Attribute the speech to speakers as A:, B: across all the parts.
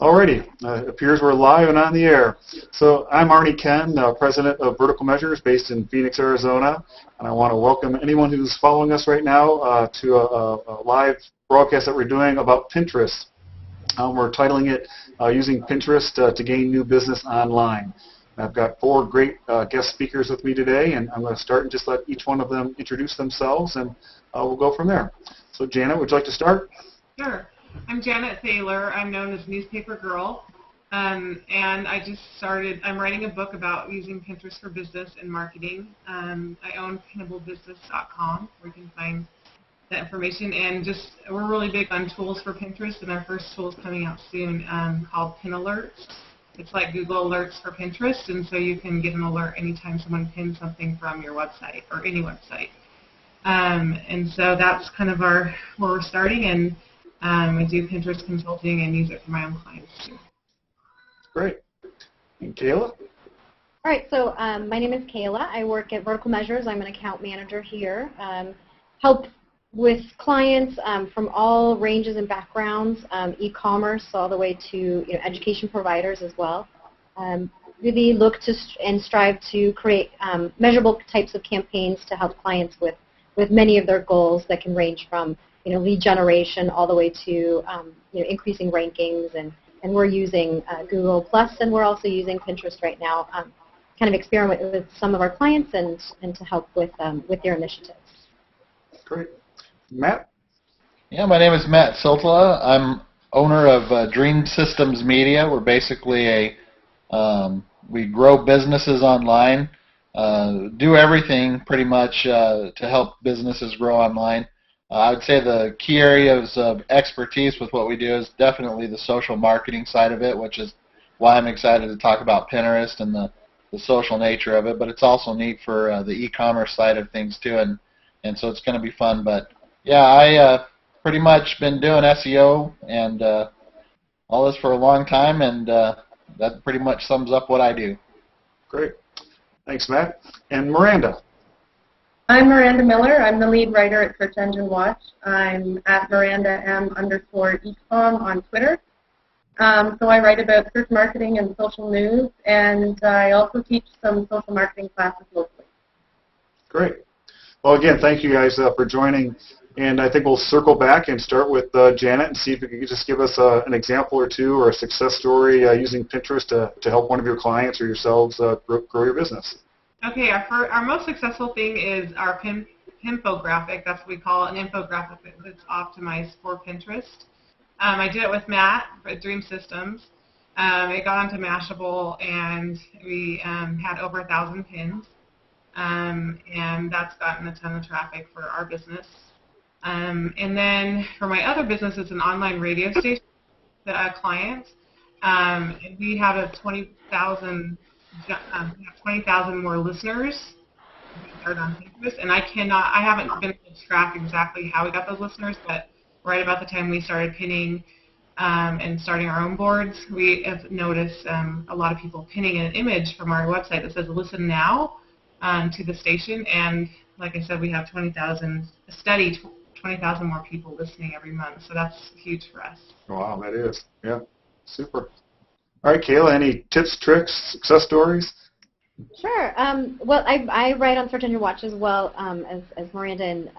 A: Alrighty, it appears we're live and on the air. So I'm Arnie Ken, President of Vertical Measures based in Phoenix, Arizona, and I want to welcome anyone who's following us right now to a live broadcast that we're doing about Pinterest. We're titling it Using Pinterest to Gain New Business Online. I've got 4 great guest speakers with me today, and I'm going to start and just let each one of them introduce themselves, and we'll go from there. So Janet, would you like to start?
B: Sure. I'm Janet Thaler. I'm known as Newspaper Girl, and I just started, I'm writing a book about using Pinterest for business and marketing. I own pinnablebusiness.com, where you can find that information, and we're really big on tools for Pinterest, and our first tool is coming out soon called Pin Alerts. It's like Google Alerts for Pinterest, and so you can get an alert anytime someone pins something from your website or any website. And so that's kind of where we're starting, and I do Pinterest consulting and use it for my own clients too.
A: Great. And Kayla?
C: All right, so my name is Kayla. I work at Vertical Measures. I'm an account manager here. Help with clients from all ranges and backgrounds, e-commerce all the way to education providers as well. Really look to and strive to create measurable types of campaigns to help clients with many of their goals that can range from lead generation all the way to increasing rankings, and we're using Google Plus, and we're also using Pinterest right now, kind of experiment with some of our clients and to help with their initiatives.
A: Great. Matt?
D: Yeah, my name is Matt Siltala. I'm owner of Dream Systems Media. We're basically we grow businesses online, do everything pretty much to help businesses grow online. I would say the key areas of expertise with what we do is definitely the social marketing side of it, which is why I'm excited to talk about Pinterest and the social nature of it, but it's also neat for the e-commerce side of things too, and so it's going to be fun. But yeah, I pretty much been doing SEO and all this for a long time, and that pretty much sums up what I do.
A: Great. Thanks, Matt. And Miranda?
E: I'm Miranda Miller. I'm the lead writer at Search Engine Watch. I'm at MirandaM_ecom on Twitter. So I write about search marketing and social news, and I also teach some social marketing classes locally.
A: Great. Well, again, thank you guys for joining, and I think we'll circle back and start with Janet and see if you could just give us an example or two or a success story using Pinterest to help one of your clients or yourselves grow your business.
B: Okay, our most successful thing is our Pinfographic. That's what we call it, an infographic that's optimized for Pinterest. I did it with Matt at Dream Systems. It got onto Mashable, and we had over 1,000 pins, and that's gotten a ton of traffic for our business. And then for my other business, it's an online radio station client. And we have a 20,000 more listeners on Pinterest, and I haven't been able to track exactly how we got those listeners, but right about the time we started pinning and starting our own boards, we have noticed a lot of people pinning an image from our website that says "Listen Now" to the station, and like I said, we have 20,000 more people listening every month, so that's huge for us.
A: Wow, that is. Yeah, super. All right, Kayla, any tips, tricks, success stories?
C: Sure. Well, I write on Search Engine Watch as well as Miranda, and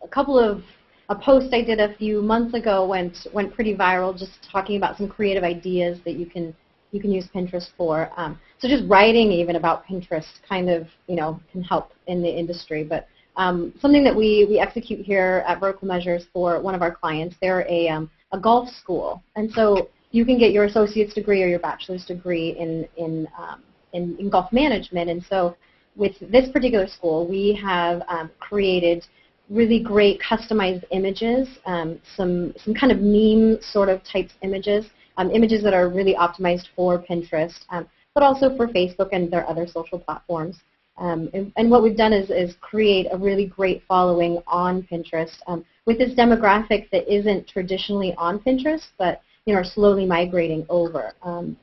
C: a couple of a post I did a few months ago went pretty viral, just talking about some creative ideas that you can use Pinterest for. So just writing even about Pinterest kind of can help in the industry. But something that we execute here at Vertical Measures for one of our clients, they're a golf school, and so you can get your associate's degree or your bachelor's degree in golf management. And so with this particular school, we have created really great customized images, some kind of meme sort of types images, images that are really optimized for Pinterest, but also for Facebook and their other social platforms. And what we've done is create a really great following on Pinterest with this demographic that isn't traditionally on Pinterest, but are slowly migrating over.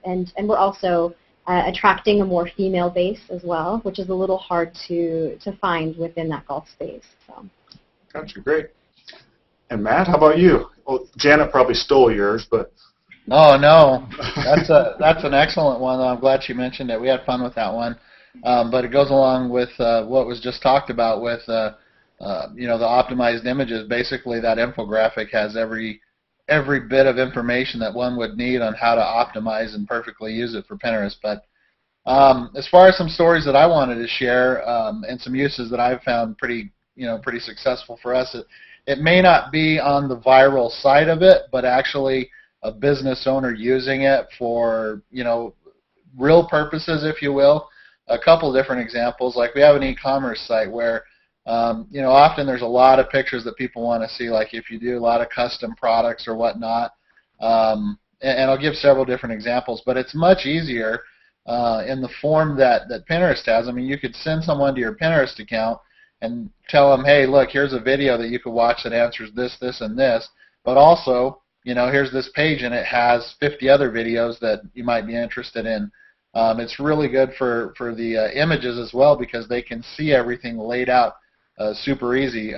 C: And we're also attracting a more female base as well, which is a little hard to find within that golf space. So.
A: Gotcha, great. And Matt, how about you? Well, Janet probably stole yours, but
D: Oh no, that's an excellent one. I'm glad she mentioned it. We had fun with that one, but it goes along with what was just talked about with the optimized images. Basically, that infographic has every bit of information that one would need on how to optimize and perfectly use it for Pinterest. But as far as some stories that I wanted to share and some uses that I've found pretty successful for us, it may not be on the viral side of it, but actually a business owner using it for real purposes, if you will. A couple different examples, like we have an e-commerce site where often there's a lot of pictures that people want to see, like if you do a lot of custom products or whatnot. And I'll give several different examples, but it's much easier in the form that Pinterest has. I mean, you could send someone to your Pinterest account and tell them, hey, look, here's a video that you could watch that answers this, this, and this, but also, here's this page and it has 50 other videos that you might be interested in. It's really good for the images as well because they can see everything laid out super easy.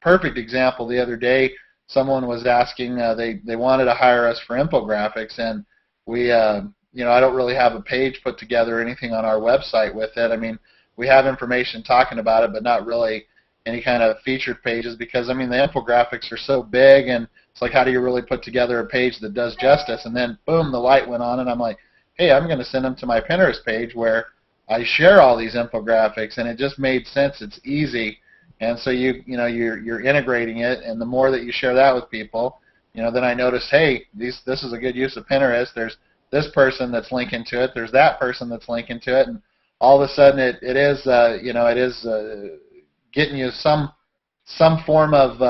D: Perfect example, the other day someone was asking, they wanted to hire us for infographics, and we, I don't really have a page put together or anything on our website with it. I mean, we have information talking about it, but not really any kind of featured pages because, I mean, the infographics are so big, and it's like, how do you really put together a page that does justice? And then, boom, the light went on, and I'm like, hey, I'm going to send them to my Pinterest page where I share all these infographics, and it just made sense. It's easy, and so you're integrating it, and the more that you share that with people, then I notice, hey, this is a good use of Pinterest. There's this person that's linking to it. There's that person that's linking to it, and all of a sudden it is getting you some form of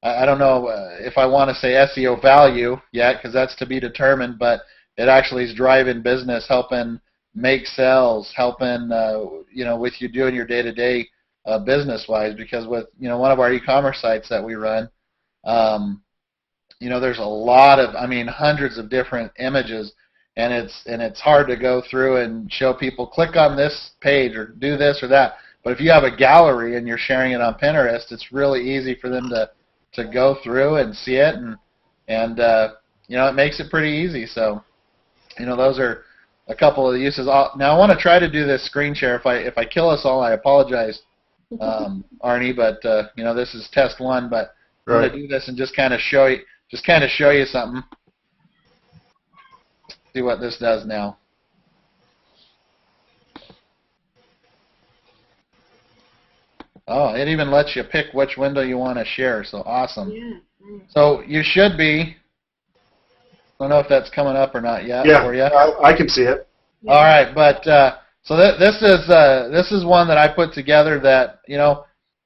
D: I don't know if I want to say SEO value yet, because that's to be determined, but it actually is driving business, helping make sales, helping with you doing your day-to-day business-wise. Because with one of our e-commerce sites that we run, there's a lot of, hundreds of different images, and it's hard to go through and show people, click on this page or do this or that. But if you have a gallery and you're sharing it on Pinterest, it's really easy for them to go through and see it, and it makes it pretty easy. So those are a couple of the uses. Now I want to try to do this screen share. If I kill us all, I apologize, Arnie. But this is test one. But I'm going to do this and just kind of show you something. See what this does now. Oh, it even lets you pick which window you want to share, so awesome. Yeah. So you should be, I don't know if that's coming up or not yet for you.
A: I can see it.
D: Yeah. All right, but so this is one that I put together that,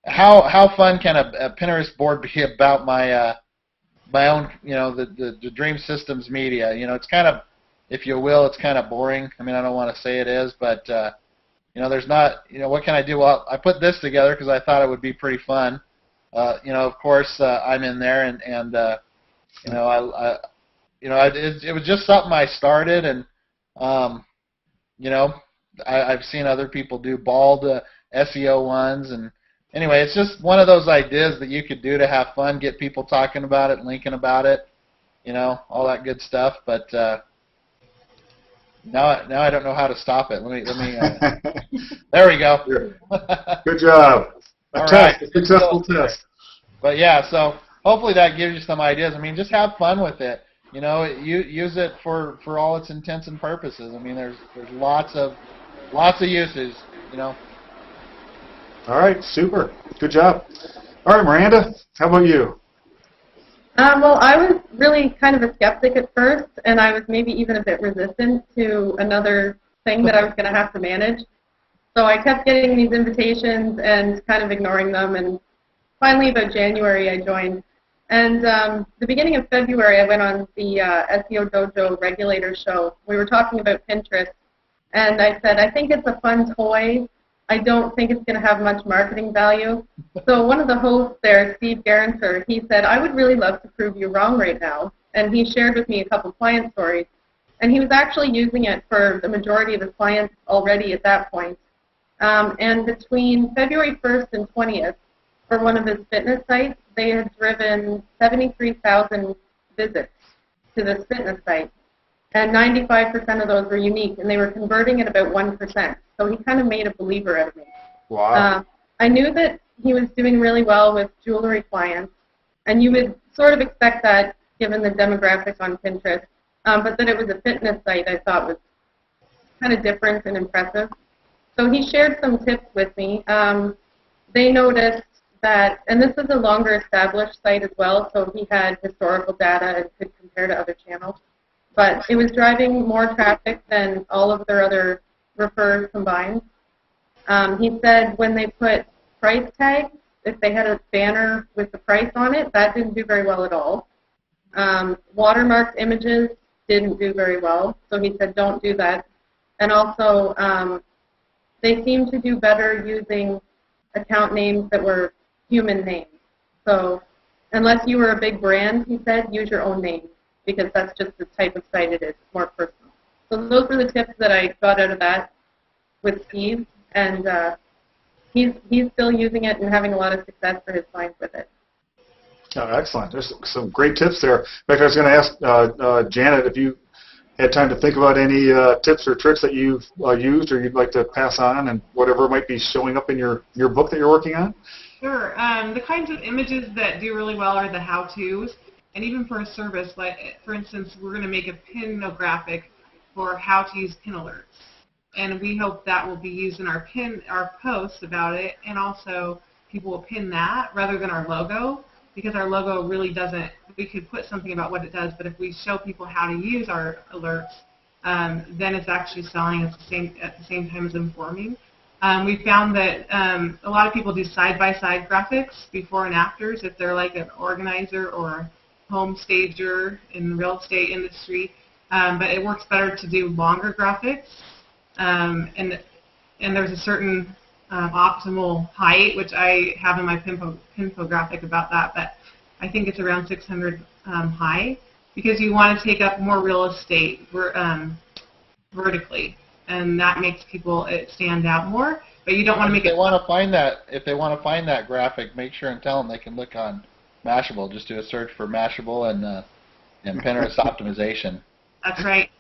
D: how fun can a Pinterest board be about my own, the Dream Systems Media? It's kind of, if you will, it's kind of boring. I don't want to say it is, but there's not, what can I do? Well, I put this together because I thought it would be pretty fun. Of course, I'm in there, and it was just something I started, and I've seen other people do bald SEO ones, and anyway, it's just one of those ideas that you could do to have fun, get people talking about it, linking about it, all that good stuff, but. Now I don't know how to stop it. Let me. There we go.
A: Good job.
D: All right.
A: A successful test.
D: But yeah, so hopefully that gives you some ideas. Just have fun with it. Use it for all its intents and purposes. There's lots of uses.
A: All right. Super. Good job. All right, Miranda. How about you?
E: Well, I was really kind of a skeptic at first, and I was maybe even a bit resistant to another thing that I was going to have to manage. So I kept getting these invitations and kind of ignoring them, and finally about January I joined. And the beginning of February I went on the SEO Dojo Regulator show. We were talking about Pinterest, and I said, I think it's a fun toy. I don't think it's going to have much marketing value. So one of the hosts there, Steve Garanter, he said, I would really love to prove you wrong right now. And he shared with me a couple client stories. And he was actually using it for the majority of his clients already at that point. And between February 1st and 20th, for one of his fitness sites, they had driven 73,000 visits to this fitness site. And 95% of those were unique, and they were converting at about 1%. So he kind of made a believer out of me.
A: Wow.
E: I knew that he was doing really well with jewelry clients, and you would sort of expect that given the demographic on Pinterest. But that it was a fitness site I thought was kind of different and impressive. So he shared some tips with me. They noticed that, and this is a longer established site as well, so he had historical data and could compare to other channels. But it was driving more traffic than all of their other refers combined. He said when they put price tags, if they had a banner with the price on it, that didn't do very well at all. Watermarked images didn't do very well, so he said don't do that. And also, they seemed to do better using account names that were human names. So unless you were a big brand, he said, use your own name, because that's just the type of site it is, more personal. So those were the tips that I got out of that with Steve, and he's still using it and having a lot of success for his clients with it.
A: Oh, excellent. There's some great tips there. In fact, I was going to ask Janet if you had time to think about any tips or tricks that you've used or you'd like to pass on, and whatever might be showing up in your book that you're working on.
B: Sure. The kinds of images that do really well are the how-tos. And even for a service, like for instance, we're going to make a pinographic for how to use pin alerts. And we hope that will be used in our posts about it, and also people will pin that rather than our logo, because our logo really doesn't, we could put something about what it does, but if we show people how to use our alerts, then it's actually selling at the same time as informing. We found that a lot of people do side-by-side graphics, before and afters, if they're like an organizer or home stager in the real estate industry, but it works better to do longer graphics, and there's a certain optimal height, which I have in my pinfographic about that, but I think it's around 600 high, because you want to take up more real estate vertically, and that makes people stand out more. But you don't want to make it.
D: If they want to find that graphic, make sure and tell them they can look on Mashable. Just do a search for Mashable and Pinterest optimization.
B: That's right.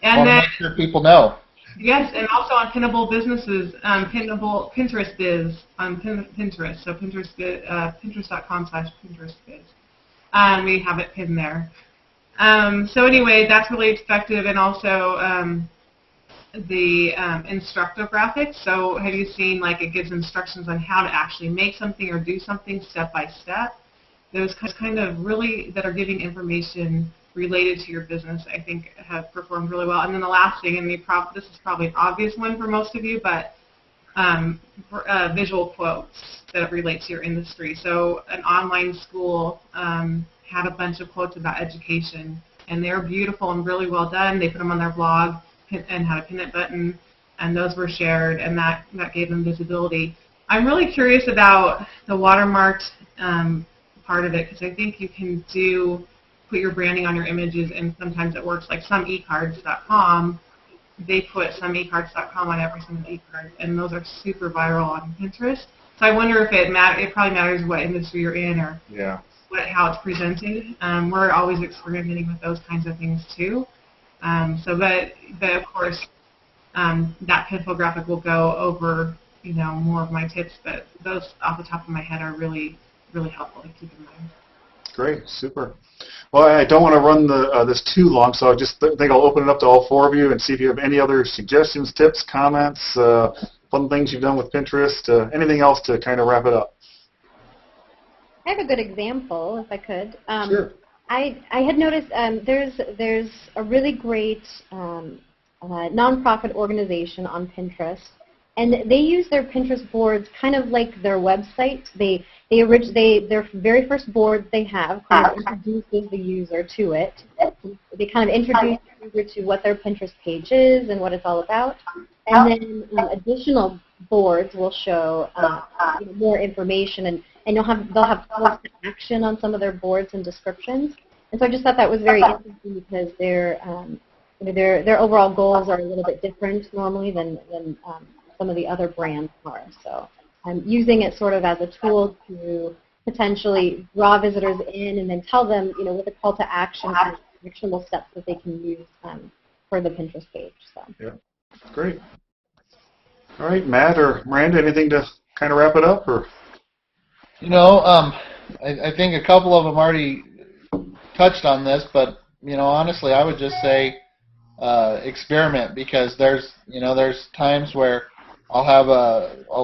B: And then
D: make sure people know.
B: Yes, and also on Pinnable Businesses, Pinnable Pinterest Biz on Pinterest. So Pinterest.com/PinterestBiz. We have it pinned there. So anyway, that's really effective, and also the instructographics. So have you seen, like, it gives instructions on how to actually make something or do something step by step? Those kind of really that are giving information related to your business, I think, have performed really well. And then the last thing, and this is probably an obvious one for most of you, but visual quotes that relate to your industry. So an online school had a bunch of quotes about education, and they're beautiful and really well done. They put them on their blog and had a pin it button, and those were shared, and that gave them visibility. I'm really curious about the watermarked part of it, because I think you can put your branding on your images, and sometimes it works. Like some ecards.com, they put some ecards.com on every single eCard, and those are super viral on Pinterest. So I wonder if it probably matters what industry you're in or how it's presented. We're always experimenting with those kinds of things too. But of course, that infographic will go over more of my tips, but those off the top of my head are really, really helpful to keep in mind.
A: Great, super. Well, I don't want to run this too long, so I just think I'll open it up to all four of you and see if you have any other suggestions, tips, comments, fun things you've done with Pinterest, anything else to kind of wrap it up.
C: I have a good example, if I could.
A: Sure.
C: I had noticed there's a really great nonprofit organization on Pinterest, and they use their Pinterest boards kind of like their website. Their very first board they have kind of introduces the user to it. They kind of introduce the user to what their Pinterest page is and what it's all about. And then additional boards will show more information, and they'll have calls to action on some of their boards and descriptions. And so I just thought that was very interesting, because their overall goals are a little bit different normally than some of the other brands are. So I'm using it sort of as a tool to potentially draw visitors in, and then tell them, with a call to action, actionable steps that they can use for the Pinterest page. So.
A: Yeah, great. All right, Matt or Miranda, anything to kind of wrap it up, or?
D: You know, I think a couple of them already touched on this, but you know, honestly, I would just say experiment, because there's times where I'll have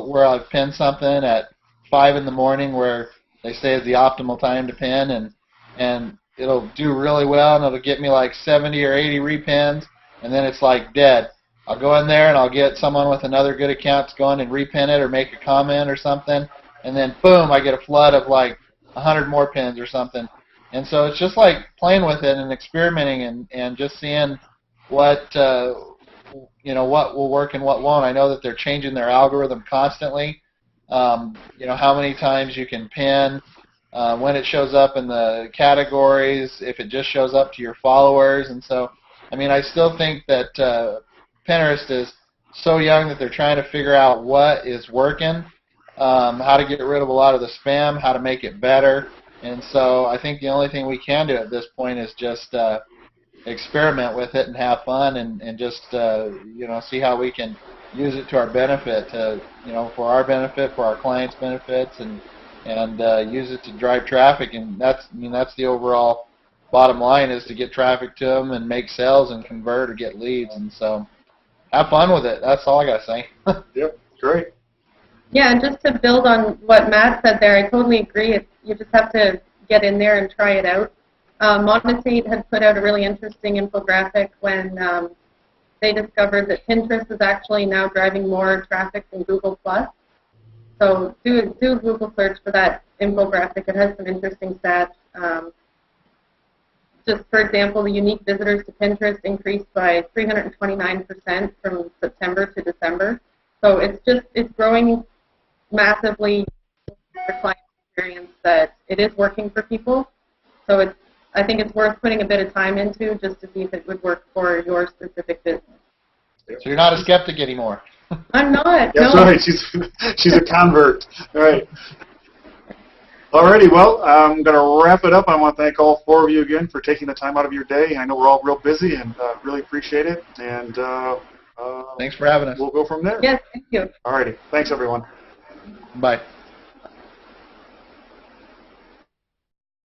D: where I've pinned something at 5 in the morning where they say is the optimal time to pin, and it'll do really well, and it'll get me like 70 or 80 repins, and then it's like dead. I'll go in there and I'll get someone with another good account to go in and repin it or make a comment or something, and then boom, I get a flood of like 100 more pins or something. And so it's just like playing with it and experimenting and just seeing what what will work and what won't. I know that they're changing their algorithm constantly. How many times you can pin, when it shows up in the categories, if it just shows up to your followers. And so, I mean, I still think that Pinterest is so young that they're trying to figure out what is working, how to get rid of a lot of the spam, how to make it better. And so I think the only thing we can do at this point is just experiment with it and have fun and just see how we can use it to our benefit, for our benefit, for our clients' benefits, and use it to drive traffic. And that's the overall bottom line, is to get traffic to them and make sales and convert or get leads. And so have fun with it. That's all I got to say.
A: Yep, great.
E: Yeah, and just to build on what Matt said there, I totally agree. You just have to get in there and try it out. Monetate had put out a really interesting infographic when they discovered that Pinterest is actually now driving more traffic than Google+. So do a Google search for that infographic. It has some interesting stats. Just for example, the unique visitors to Pinterest increased by 329% from September to December. So it's growing massively for client experience that it is working for people. So I think it's worth putting a bit of time into just to see if it would work for your specific business.
D: So you're not a skeptic anymore.
E: I'm not.
A: That's
E: no.
A: right. She's a convert. All right. Alrighty, well, I'm going to wrap it up. I want to thank all 4 of you again for taking the time out of your day. I know we're all real busy and really appreciate it. And
D: thanks for having us.
A: We'll go from there.
E: Yes, thank you.
A: Alrighty. Thanks, everyone.
D: Bye.